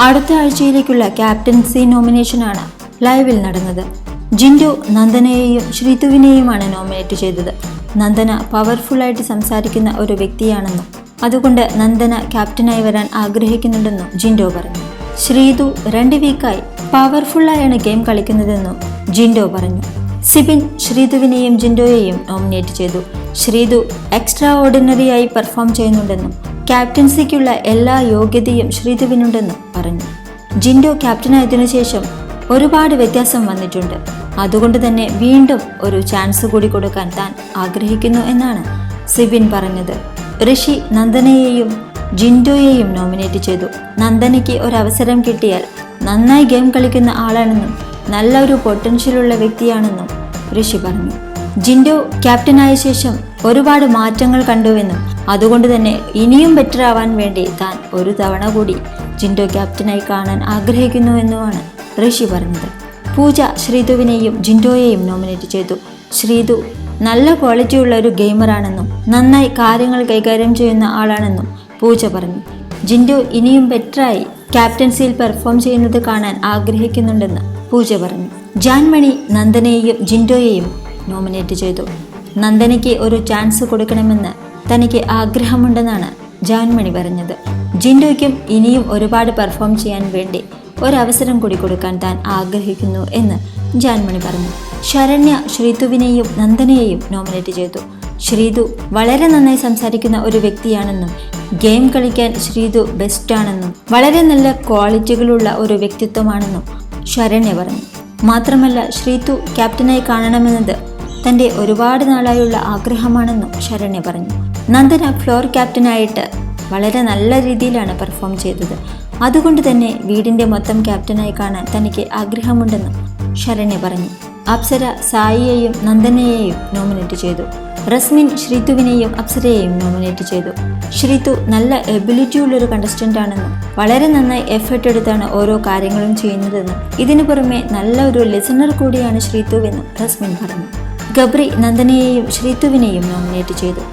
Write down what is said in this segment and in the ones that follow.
അടുത്ത ആഴ്ചയിലേക്കുള്ള ക്യാപ്റ്റൻസി നോമിനേഷനാണ് ലൈവിൽ നടന്നത്. ജിൻഡോ നന്ദനയെയും ശ്രീതുവിനെയുമാണ് നോമിനേറ്റ് ചെയ്തത്. നന്ദന പവർഫുള്ളായിട്ട് സംസാരിക്കുന്ന ഒരു വ്യക്തിയാണെന്നും അതുകൊണ്ട് നന്ദന ക്യാപ്റ്റനായി വരാൻ ആഗ്രഹിക്കുന്നുണ്ടെന്നും ജിൻഡോ പറഞ്ഞു. ശ്രീതു 2 വീക്കായി പവർഫുള്ളായാണ് ഗെയിം കളിക്കുന്നതെന്നും ജിൻഡോ പറഞ്ഞു. സിബിൻ ശ്രീതുവിനെയും ജിൻഡോയെയും നോമിനേറ്റ് ചെയ്തു. ശ്രീതു എക്സ്ട്രാ ഓർഡിനറിയായി പെർഫോം ചെയ്യുന്നുണ്ടെന്നും ക്യാപ്റ്റൻസിക്കുള്ള എല്ലാ യോഗ്യതയും ശ്രീതുവിനുണ്ടെന്നും പറഞ്ഞു. ജിൻഡോ ക്യാപ്റ്റനായതിനു ശേഷം ഒരുപാട് വ്യത്യാസം വന്നിട്ടുണ്ട്. അതുകൊണ്ട് തന്നെ വീണ്ടും ഒരു ചാൻസ് കൂടി കൊടുക്കാൻ താൻ ആഗ്രഹിക്കുന്നു എന്നാണ് സിബിൻ പറഞ്ഞത്. ഋഷി നന്ദനയെയും ജിൻഡോയെയും നോമിനേറ്റ് ചെയ്തു. നന്ദനയ്ക്ക് ഒരവസരം കിട്ടിയാൽ നന്നായി ഗെയിം കളിക്കുന്ന ആളാണെന്നും നല്ലൊരു പൊട്ടൻഷ്യലുള്ള വ്യക്തിയാണെന്നും ഋഷി പറഞ്ഞു. ജിൻഡോ ക്യാപ്റ്റനായ ശേഷം ഒരുപാട് മാറ്റങ്ങൾ കണ്ടുവെന്നും അതുകൊണ്ട് തന്നെ ഇനിയും ബെറ്റർ ആവാൻ വേണ്ടി താൻ ഒരു തവണ കൂടി ജിൻഡോ ക്യാപ്റ്റനായി കാണാൻ ആഗ്രഹിക്കുന്നുവെന്നുമാണ് ഋഷി പറഞ്ഞത്. പൂജ ശ്രീതുവിനെയും ജിൻഡോയെയും നോമിനേറ്റ് ചെയ്തു. ശ്രീതു നല്ല ക്വാളിറ്റിയുള്ള ഒരു ഗെയിമറാണെന്നും നന്നായി കാര്യങ്ങൾ കൈകാര്യം ചെയ്യുന്ന ആളാണെന്നും പൂജ പറഞ്ഞു. ജിൻഡോ ഇനിയും ബെറ്ററായി ക്യാപ്റ്റൻസിയിൽ പെർഫോം ചെയ്യുന്നത് കാണാൻ ആഗ്രഹിക്കുന്നുണ്ടെന്ന് പൂജ പറഞ്ഞു. ജാൻമണി നന്ദനയെയും ജിൻഡോയെയും നോമിനേറ്റ് ചെയ്തു. നന്ദനയ്ക്ക് ഒരു ചാൻസ് കൊടുക്കണമെന്ന് തനിക്ക് ആഗ്രഹമുണ്ടെന്നാണ് ജാൻമണി പറഞ്ഞത്. ജിൻഡോയ്ക്കും ഇനിയും ഒരുപാട് പെർഫോം ചെയ്യാൻ വേണ്ടി ഒരവസരം കൂടി കൊടുക്കാൻ താൻ ആഗ്രഹിക്കുന്നു എന്ന് ജാൻമണി പറഞ്ഞു. ശരണ്യ ശ്രീതുവിനെയും നന്ദനയെയും നോമിനേറ്റ് ചെയ്തു. ശ്രീതു വളരെ നന്നായി സംസാരിക്കുന്ന ഒരു വ്യക്തിയാണെന്നും ഗെയിം കളിക്കാൻ ശ്രീതു ബെസ്റ്റാണെന്നും വളരെ നല്ല ക്വാളിറ്റികളുള്ള ഒരു വ്യക്തിത്വമാണെന്നും ശരണ്യ പറഞ്ഞു. മാത്രമല്ല ശ്രീതു ക്യാപ്റ്റനായി കാണണമെന്നത് തൻ്റെ ഒരുപാട് നാളായുള്ള ആഗ്രഹമാണെന്നും ശരണ്യ പറഞ്ഞു. നന്ദന ഫ്ലോർ ക്യാപ്റ്റനായിട്ട് വളരെ നല്ല രീതിയിലാണ് പെർഫോം ചെയ്തത്. അതുകൊണ്ട് തന്നെ വീടിൻ്റെ മൊത്തം ക്യാപ്റ്റനായി കാണാൻ തനിക്ക് ആഗ്രഹമുണ്ടെന്നും ശരണ്യ പറഞ്ഞു. അപ്സര സായിയെയും നന്ദനയെയും നോമിനേറ്റ് ചെയ്തു. റസ്മിൻ ശ്രീതുവിനെയും അപ്സരയെയും നോമിനേറ്റ് ചെയ്തു. ശ്രീതു നല്ല എബിലിറ്റി ഉള്ളൊരു കണ്ടസ്റ്റൻ്റ് ആണെന്നും വളരെ നന്നായി എഫേർട്ട് എടുത്താണ് ഓരോ കാര്യങ്ങളും ചെയ്യുന്നതെന്നും ഇതിനു പുറമെ നല്ല ഒരു ലിസണർ കൂടിയാണ് ശ്രീതുവെന്നും റസ്മിൻ പറഞ്ഞു. ഗബ്രി നന്ദനയെയും ശ്രീതുവിനെയും നോമിനേറ്റ് ചെയ്തു.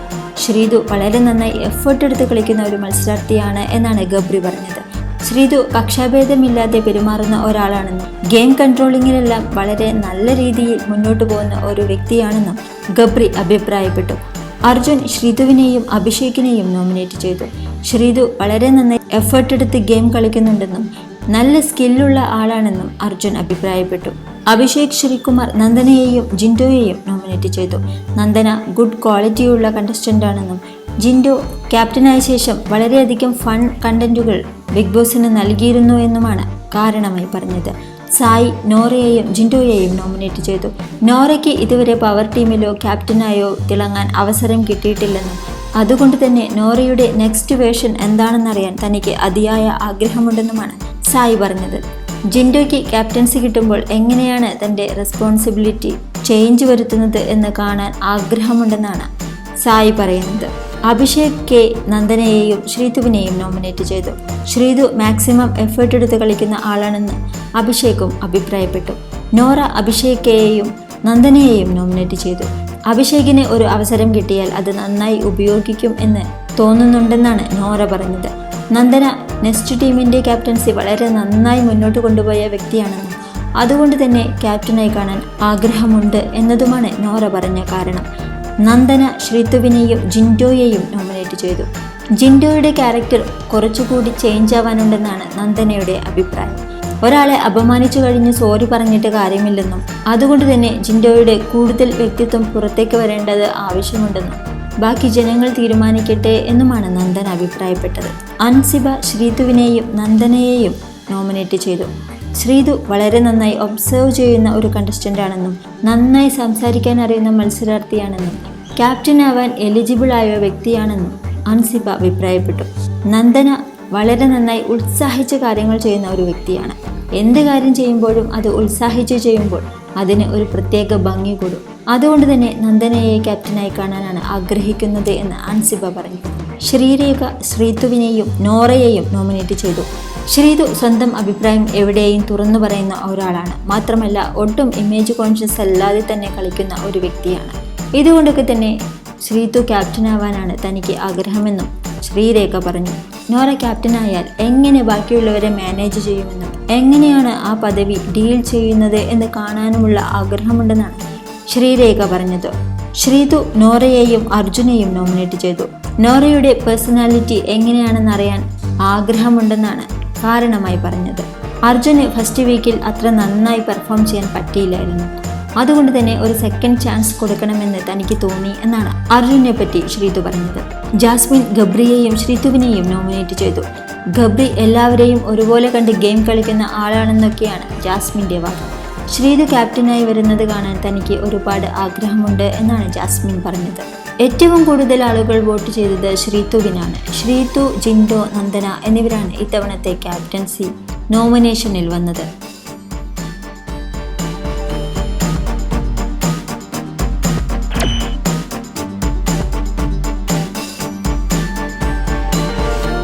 ശ്രീതു വളരെ നന്നായി എഫേർട്ട് എടുത്ത് കളിക്കുന്ന ഒരു മത്സരാർത്ഥിയാണ് എന്നാണ് ഗബ്രി പറഞ്ഞത്. ശ്രീതു പക്ഷാഭേദമില്ലാതെ പെരുമാറുന്ന ഒരാളാണെന്നും ഗെയിം കൺട്രോളിങ്ങിലെല്ലാം വളരെ നല്ല രീതിയിൽ മുന്നോട്ട് പോകുന്ന ഒരു വ്യക്തിയാണെന്നും ഗബ്രി അഭിപ്രായപ്പെട്ടു. അർജുൻ ശ്രീതുവിനെയും അഭിഷേകിനെയും നോമിനേറ്റ് ചെയ്തു. ശ്രീതു വളരെ നന്നായി എഫേർട്ട് എടുത്ത് ഗെയിം കളിക്കുന്നുണ്ടെന്നും നല്ല സ്കില്ലുള്ള ആളാണെന്നും അർജുൻ അഭിപ്രായപ്പെട്ടു. അഭിഷേക് ശ്രീകുമാർ നന്ദനയെയും ജിൻഡോയെയും നോമിനേറ്റ് ചെയ്തു. നന്ദന ഗുഡ് ക്വാളിറ്റിയുള്ള കണ്ടസ്റ്റൻ്റ് ആണെന്നും ജിൻഡോ ക്യാപ്റ്റനായ ശേഷം വളരെയധികം ഫൺ കണ്ടന്റുകൾ ബിഗ് ബോസിന് നൽകിയിരുന്നു എന്നുമാണ് കാരണമായി പറഞ്ഞത്. സായി നോറയെയും ജിൻഡോയെയും നോമിനേറ്റ് ചെയ്തു. നോറയ്ക്ക് ഇതുവരെ പവർ ടീമിലോ ക്യാപ്റ്റനായോ തിളങ്ങാൻ അവസരം കിട്ടിയിട്ടില്ലെന്നും അതുകൊണ്ട് തന്നെ നോറയുടെ നെക്സ്റ്റ് വേർഷൻ എന്താണെന്നറിയാൻ തനിക്ക് അതിയായ ആഗ്രഹമുണ്ടെന്നുമാണ് സായി പറഞ്ഞത്. ജിൻഡോയ്ക്ക് ക്യാപ്റ്റൻസി കിട്ടുമ്പോൾ എങ്ങനെയാണ് തൻ്റെ റെസ്പോൺസിബിലിറ്റി ചേഞ്ച് വരുത്തുന്നത് എന്ന് കാണാൻ ആഗ്രഹമുണ്ടെന്നാണ് സായി പറയുന്നത്. അഭിഷേക് കെ നന്ദനയെയും ശ്രീതുവിനെയും നോമിനേറ്റ് ചെയ്തു. ശ്രീതു മാക്സിമം എഫേർട്ട് എടുത്ത് കളിക്കുന്ന ആളാണെന്ന് അഭിഷേകും അഭിപ്രായപ്പെട്ടു. നോറ അഭിഷേക് കെയെയും നന്ദനയെയും നോമിനേറ്റ് ചെയ്തു. അഭിഷേകിന് ഒരു അവസരം കിട്ടിയാൽ അത് നന്നായി ഉപയോഗിക്കും എന്ന് തോന്നുന്നുണ്ടെന്നാണ് നോറ പറഞ്ഞത്. നന്ദന നെക്സ്റ്റ് ടീമിൻ്റെ ക്യാപ്റ്റൻസി വളരെ നന്നായി മുന്നോട്ട് കൊണ്ടുപോയ വ്യക്തിയാണെന്നും അതുകൊണ്ട് തന്നെ ക്യാപ്റ്റനായി കാണാൻ ആഗ്രഹമുണ്ട് എന്നതുമാണ് നോറ പറഞ്ഞ കാരണം. നന്ദന ശ്രീതുവിനെയും ജിൻഡോയെയും നോമിനേറ്റ് ചെയ്തു. ജിൻഡോയുടെ ക്യാരക്ടർ കുറച്ചുകൂടി ചേഞ്ച് ആവാനുണ്ടെന്നാണ് നന്ദനയുടെ അഭിപ്രായം. ഒരാളെ അപമാനിച്ചു കഴിഞ്ഞ് സോറി പറഞ്ഞിട്ട് കാര്യമില്ലെന്നും അതുകൊണ്ട് തന്നെ ജിൻഡോയുടെ കൂടുതൽ വ്യക്തിത്വം പുറത്തേക്ക് വരേണ്ടത് ആവശ്യമുണ്ടെന്നും ബാക്കി ജനങ്ങൾ തീരുമാനിക്കട്ടെ എന്നുമാണ് നന്ദന അഭിപ്രായപ്പെട്ടത്. അൻസിബ ശ്രീതുവിനെയും നന്ദനയെയും നോമിനേറ്റ് ചെയ്തു. ശ്രീതു വളരെ നന്നായി ഒബ്സർവ് ചെയ്യുന്ന ഒരു കണ്ടസ്റ്റൻ്റ് ആണെന്നും നന്നായി സംസാരിക്കാൻ അറിയുന്ന മത്സരാർത്ഥിയാണെന്നും ക്യാപ്റ്റൻ ആവാൻ എലിജിബിൾ ആയ വ്യക്തിയാണെന്നും അൻസിബ അഭിപ്രായപ്പെട്ടു. നന്ദന വളരെ നന്നായി ഉത്സാഹിച്ച് കാര്യങ്ങൾ ചെയ്യുന്ന ഒരു വ്യക്തിയാണ്. എന്ത് കാര്യം ചെയ്യുമ്പോഴും അത് ഉത്സാഹിച്ച് ചെയ്യുമ്പോൾ അതിന് ഒരു പ്രത്യേക ഭംഗി കൂടും. അതുകൊണ്ട് തന്നെ നന്ദനയെ ക്യാപ്റ്റനായി കാണാനാണ് ആഗ്രഹിക്കുന്നത് എന്ന് അൻസിബ പറഞ്ഞു. ശ്രീരേഖ ശ്രീതുവിനെയും നോറയെയും നോമിനേറ്റ് ചെയ്തു. ശ്രീതു സ്വന്തം അഭിപ്രായം എവിടെയും തുറന്നു പറയുന്ന ഒരാളാണ്. മാത്രമല്ല ഒട്ടും ഇമേജ് കോൺഷ്യസ് അല്ലാതെ തന്നെ കളിക്കുന്ന ഒരു വ്യക്തിയാണ്. ഇതുകൊണ്ടൊക്കെ തന്നെ ശ്രീതു ക്യാപ്റ്റനാവാനാണ് തനിക്ക് ആഗ്രഹമെന്നും ശ്രീരേഖ പറഞ്ഞു. നോറ ക്യാപ്റ്റനായാൽ എങ്ങനെ ബാക്കിയുള്ളവരെ മാനേജ് ചെയ്യുമെന്നും എങ്ങനെയാണ് ആ പദവി ഡീൽ ചെയ്യുന്നത് എന്ന് കാണാനുമുള്ള ആഗ്രഹമുണ്ടെന്നാണ് ശ്രീരേഖ പറഞ്ഞത്. ശ്രീതു നോറയെയും അർജുനെയും നോമിനേറ്റ് ചെയ്തു. നോറയുടെ പേഴ്സണാലിറ്റി എങ്ങനെയാണെന്നറിയാൻ ആഗ്രഹമുണ്ടെന്നാണ് കാരണമായി പറഞ്ഞത്. അർജുന് ഫസ്റ്റ് വീക്കിൽ അത്ര നന്നായി പെർഫോം ചെയ്യാൻ പറ്റിയില്ലായിരുന്നു. അതുകൊണ്ട് തന്നെ ഒരു സെക്കൻഡ് ചാൻസ് കൊടുക്കണമെന്ന് തനിക്ക് തോന്നി എന്നാണ് അർജുനെ പറ്റി ശ്രീതു പറഞ്ഞത്. ജാസ്മിൻ ഗബ്രിയെയും ശ്രീതുവിനെയും നോമിനേറ്റ് ചെയ്തു. ഗബ്രി എല്ലാവരെയും ഒരുപോലെ കണ്ട് ഗെയിം കളിക്കുന്ന ആളാണെന്നൊക്കെയാണ് ജാസ്മിൻ്റെ വാദം. ശ്രീതു ക്യാപ്റ്റനായി വരുന്നത് കാണാൻ തനിക്ക് ഒരുപാട് ആഗ്രഹമുണ്ട് എന്നാണ് ജാസ്മിൻ പറഞ്ഞത്. ഏറ്റവും കൂടുതൽ ആളുകൾ വോട്ട് ചെയ്തത് ശ്രീതുവിനാണ്. ശ്രീതു, ജിൻഡോ, നന്ദന എന്നിവരാണ് ഇത്തവണത്തെ ക്യാപ്റ്റൻസി നോമിനേഷനിൽ വന്നത്.